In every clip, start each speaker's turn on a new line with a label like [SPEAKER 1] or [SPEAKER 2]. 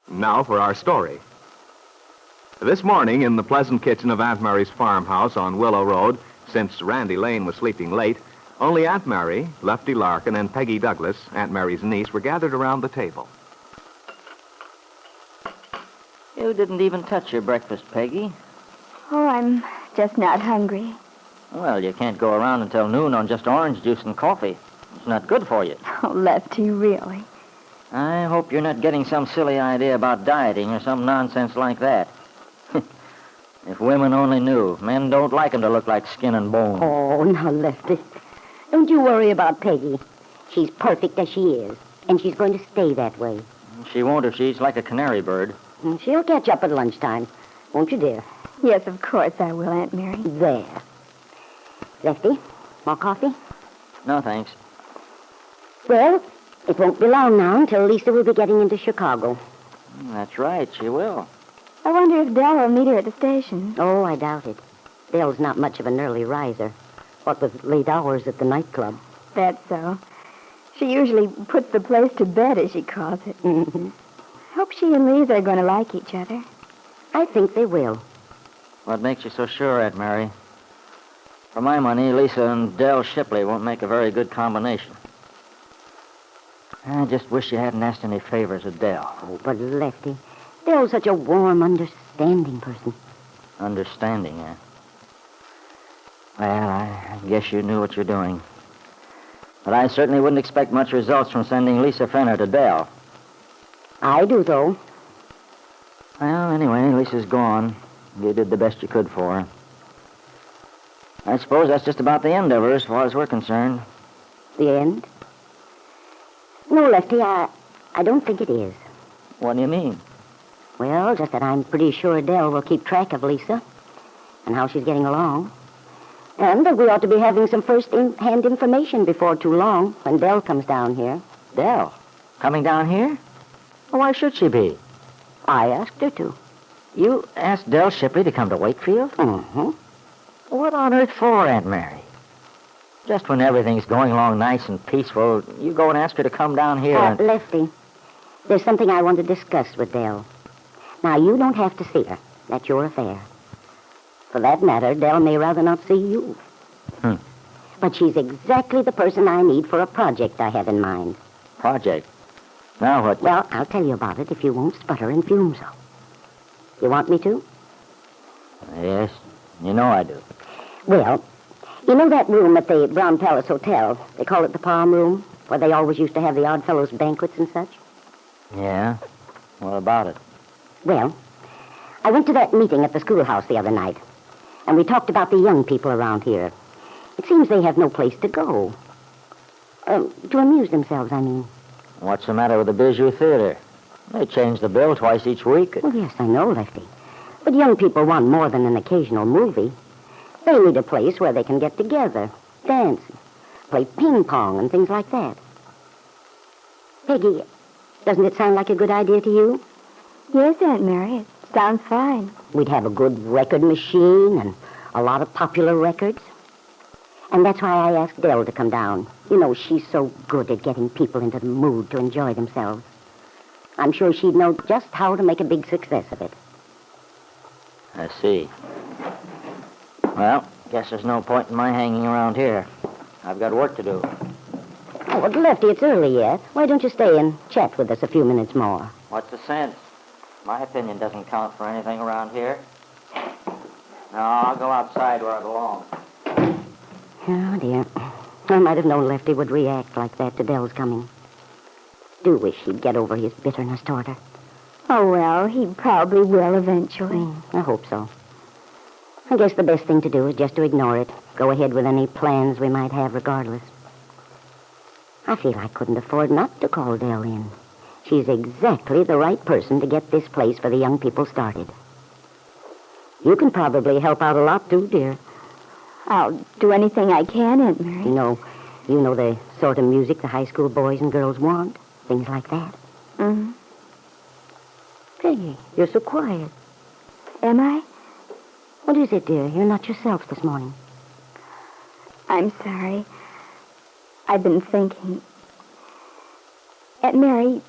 [SPEAKER 1] Now for our story. This morning, in the pleasant kitchen of Aunt Mary's farmhouse on Willow Road, since Randy Lane was sleeping late, only Aunt Mary, Lefty Larkin, and Peggy Douglas, Aunt Mary's niece, were gathered around the table.
[SPEAKER 2] You didn't even touch your breakfast, Peggy.
[SPEAKER 3] Oh, I'm just not hungry.
[SPEAKER 2] Well, you can't go around until noon on just orange juice and coffee. It's not good for you.
[SPEAKER 3] Oh, Lefty, really?
[SPEAKER 2] I hope you're not getting some silly idea about dieting or some nonsense like that. If women only knew. Men don't like 'em to look like skin and bone.
[SPEAKER 4] Oh, now, Lefty, don't you worry about Peggy. She's perfect as she is, and she's going to stay that way.
[SPEAKER 2] She won't if she's like a canary bird.
[SPEAKER 4] And she'll catch up at lunchtime, won't you, dear?
[SPEAKER 3] Yes, of course I will, Aunt Mary.
[SPEAKER 4] There. Lefty, more coffee?
[SPEAKER 2] No, thanks.
[SPEAKER 4] Well, it won't be long now until Lisa will be getting into Chicago.
[SPEAKER 2] That's right, she will.
[SPEAKER 3] I wonder if Dell will meet her at the station.
[SPEAKER 4] Oh, I doubt it. Dell's not much of an early riser. What with late hours at the nightclub.
[SPEAKER 3] That's so. She usually puts the place to bed, as she calls it.
[SPEAKER 4] Mm-hmm.
[SPEAKER 3] I hope she and Lisa are going to like each other.
[SPEAKER 4] I think they will.
[SPEAKER 2] What makes you so sure, Aunt Mary? For my money, Lisa and Dell Shipley won't make a very good combination. I just wish you hadn't asked any favors of Dell.
[SPEAKER 4] Oh, but Lefty, Dell's such a warm, understanding person.
[SPEAKER 2] Understanding, eh? Well, I guess you knew what you're doing. But I certainly wouldn't expect much results from sending Lisa Fenner to Dell.
[SPEAKER 4] I do, though.
[SPEAKER 2] Well, anyway, Lisa's gone. You did the best you could for her. I suppose that's just about the end of her as far as we're concerned.
[SPEAKER 4] The end? No, Lefty, I don't think it is.
[SPEAKER 2] What do you mean?
[SPEAKER 4] Well, just that I'm pretty sure Dell will keep track of Lisa and how she's getting along. And that we ought to be having some first-hand information before too long when Dell comes down here.
[SPEAKER 2] Dell? Coming down here? Well, why should she be?
[SPEAKER 4] I asked her to.
[SPEAKER 2] You asked Dell Shipley to come to Wakefield?
[SPEAKER 4] Mm-hmm.
[SPEAKER 2] What on earth for, Aunt Mary? Just when everything's going along nice and peaceful, you go and ask her to come down here and...
[SPEAKER 4] Lefty, there's something I want to discuss with Dell. Now, you don't have to see her. That's your affair. For that matter, Dell may rather not see you. But she's exactly the person I need for a project I have in mind.
[SPEAKER 2] Project? Now what?
[SPEAKER 4] Well, I'll tell you about it if you won't sputter and fume so. You want me to?
[SPEAKER 2] Yes, you know I do.
[SPEAKER 4] Well, you know that room at the Brown Palace Hotel? They call it the Palm Room, where they always used to have the Odd Fellows banquets and such?
[SPEAKER 2] Yeah? What about it?
[SPEAKER 4] Well, I went to that meeting at the schoolhouse the other night, and we talked about the young people around here. It seems they have no place to go. To amuse themselves, I mean.
[SPEAKER 2] What's the matter with the Bijou Theater? They change the bill twice each week.
[SPEAKER 4] Well, yes, I know, Lefty. But young people want more than an occasional movie. They need a place where they can get together, dance, play ping pong and things like that. Peggy, doesn't it sound like a good idea to you?
[SPEAKER 3] Yes, Aunt Mary, it sounds fine.
[SPEAKER 4] We'd have a good record machine and a lot of popular records. And that's why I asked Dell to come down. You know, she's so good at getting people into the mood to enjoy themselves. I'm sure she'd know just how to make a big success of it.
[SPEAKER 2] I see. Well, guess there's no point in my hanging around here. I've got work to do.
[SPEAKER 4] Oh, but Lefty, it's early yet. Why don't you stay and chat with us a few minutes more?
[SPEAKER 2] What's the sense? My opinion doesn't count for anything around here. No, I'll go outside where I belong.
[SPEAKER 4] Oh, dear. I might have known Lefty would react like that to Dell's coming. Do wish he'd get over his bitterness toward her.
[SPEAKER 3] Oh, well, he probably will eventually.
[SPEAKER 4] I hope so. I guess the best thing to do is just to ignore it. Go ahead with any plans we might have regardless. I feel I couldn't afford not to call Dell in. She's exactly the right person to get this place for the young people started. You can probably help out a lot, too, dear.
[SPEAKER 3] I'll do anything I can, Aunt Mary.
[SPEAKER 4] You know the sort of music the high school boys and girls want. Things like that.
[SPEAKER 3] Mm-hmm.
[SPEAKER 4] Peggy, you're so quiet.
[SPEAKER 3] Am I?
[SPEAKER 4] What is it, dear? You're not yourself this morning.
[SPEAKER 3] I'm sorry. I've been thinking. Aunt Mary,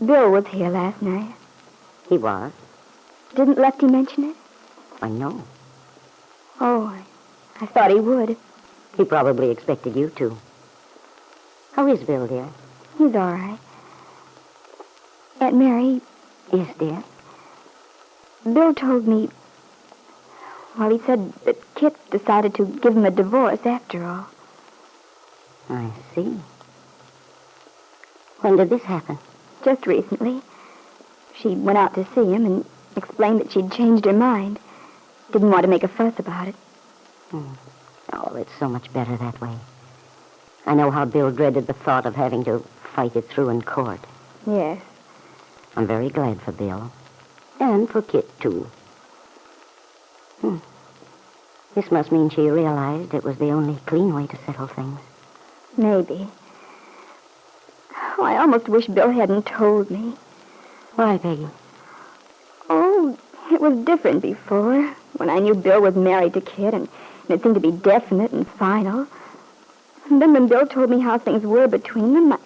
[SPEAKER 3] Bill was here last night.
[SPEAKER 4] He was.
[SPEAKER 3] Didn't Lefty mention it?
[SPEAKER 4] I know.
[SPEAKER 3] Oh, I thought he would.
[SPEAKER 4] He probably expected you to. How is Bill, dear?
[SPEAKER 3] He's all right. Aunt Mary,
[SPEAKER 4] Yes, dear.
[SPEAKER 3] Bill told me... Well, he said that Kit decided to give him a divorce after all.
[SPEAKER 4] I see. When did this happen?
[SPEAKER 3] Just recently. She went out to see him and explained that she'd changed her mind. Didn't want to make a fuss about it.
[SPEAKER 4] Oh, it's so much better that way. I know how Bill dreaded the thought of having to fight it through in court.
[SPEAKER 3] Yes.
[SPEAKER 4] I'm very glad for Bill. And for Kit, too. This must mean she realized it was the only clean way to settle things.
[SPEAKER 3] Maybe. Oh, I almost wish Bill hadn't told me.
[SPEAKER 4] Why, Peggy?
[SPEAKER 3] Oh, it was different before, when I knew Bill was married to Kit, and it seemed to be definite and final. And then when Bill told me how things were between them,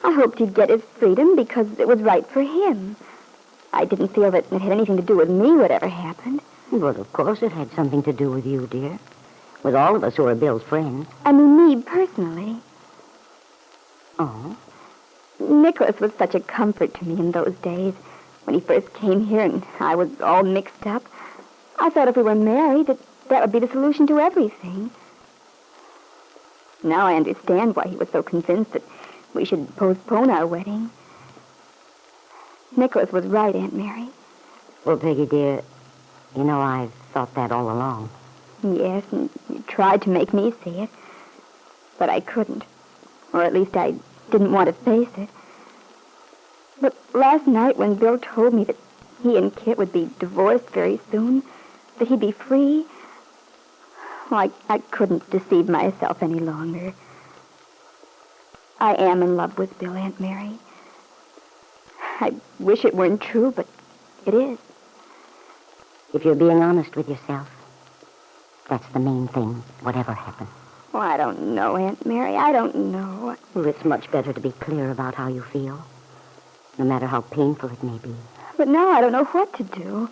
[SPEAKER 3] I hoped he'd get his freedom because it was right for him. I didn't feel that it had anything to do with me, whatever happened.
[SPEAKER 4] Well, of course it had something to do with you, dear. With all of us who are Bill's friends.
[SPEAKER 3] I mean, me personally.
[SPEAKER 4] Oh?
[SPEAKER 3] Nicholas was such a comfort to me in those days. When he first came here and I was all mixed up, I thought if we were married, that would be the solution to everything. Now I understand why he was so convinced that we should postpone our wedding. Nicholas was right, Aunt Mary.
[SPEAKER 4] Well, Peggy, dear, you know I've thought that all along.
[SPEAKER 3] Yes, and you tried to make me see it. But I couldn't. Or at least I didn't want to face it. But last night when Bill told me that he and Kit would be divorced very soon, that he'd be free, well, I couldn't deceive myself any longer. I am in love with Bill, Aunt Mary. I wish it weren't true, but it is.
[SPEAKER 4] If you're being honest with yourself, that's the main thing, whatever happens.
[SPEAKER 3] Oh, I don't know, Aunt Mary. I don't know.
[SPEAKER 4] Well, it's much better to be clear about how you feel, no matter how painful it may be.
[SPEAKER 3] But now I don't know what to do.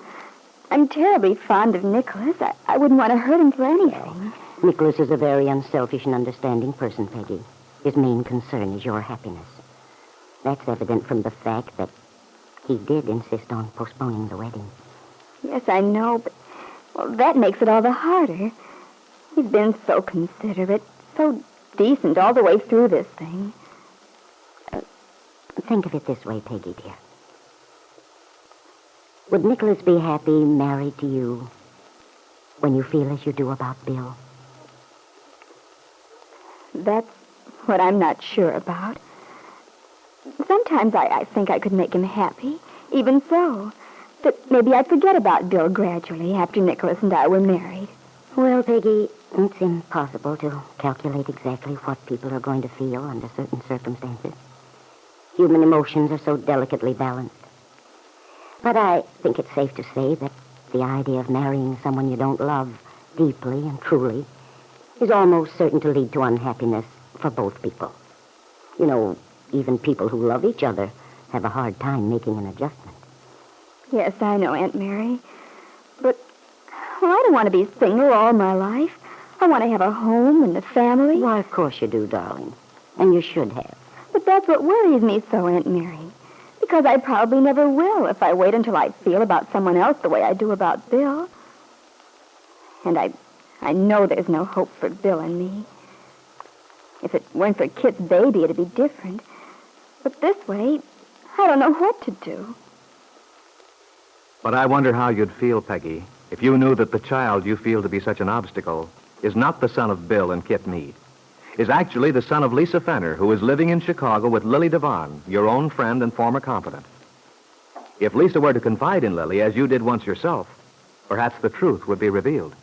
[SPEAKER 3] I'm terribly fond of Nicholas. I wouldn't want to hurt him for anything.
[SPEAKER 4] Nicholas is a very unselfish and understanding person, Peggy. His main concern is your happiness. That's evident from the fact that he did insist on postponing the wedding.
[SPEAKER 3] Yes, I know, but, well, that makes it all the harder. He's been so considerate, so decent all the way through this thing.
[SPEAKER 4] Think of it this way, Peggy, dear. Would Nicholas be happy married to you when you feel as you do about Bill?
[SPEAKER 3] That's what I'm not sure about. Sometimes I think I could make him happy, even so. That maybe I'd forget about Bill gradually after Nicholas and I were married.
[SPEAKER 4] Well, Peggy, it's impossible to calculate exactly what people are going to feel under certain circumstances. Human emotions are so delicately balanced. But I think it's safe to say that the idea of marrying someone you don't love deeply and truly is almost certain to lead to unhappiness for both people. You know, even people who love each other have a hard time making an adjustment.
[SPEAKER 3] Yes, I know, Aunt Mary. But, well, I don't want to be single all my life. I want to have a home and a family.
[SPEAKER 4] Why, of course you do, darling. And you should have.
[SPEAKER 3] But that's what worries me so, Aunt Mary. Because I probably never will if I wait until I feel about someone else the way I do about Bill. And I know there's no hope for Bill and me. If it weren't for Kit's baby, it'd be different. But this way, I don't know what to do.
[SPEAKER 1] But I wonder how you'd feel, Peggy, if you knew that the child you feel to be such an obstacle is not the son of Bill and Kit Meade, is actually the son of Lisa Fenner, who is living in Chicago with Lily Devon, your own friend and former confidant. If Lisa were to confide in Lily, as you did once yourself, perhaps the truth would be revealed.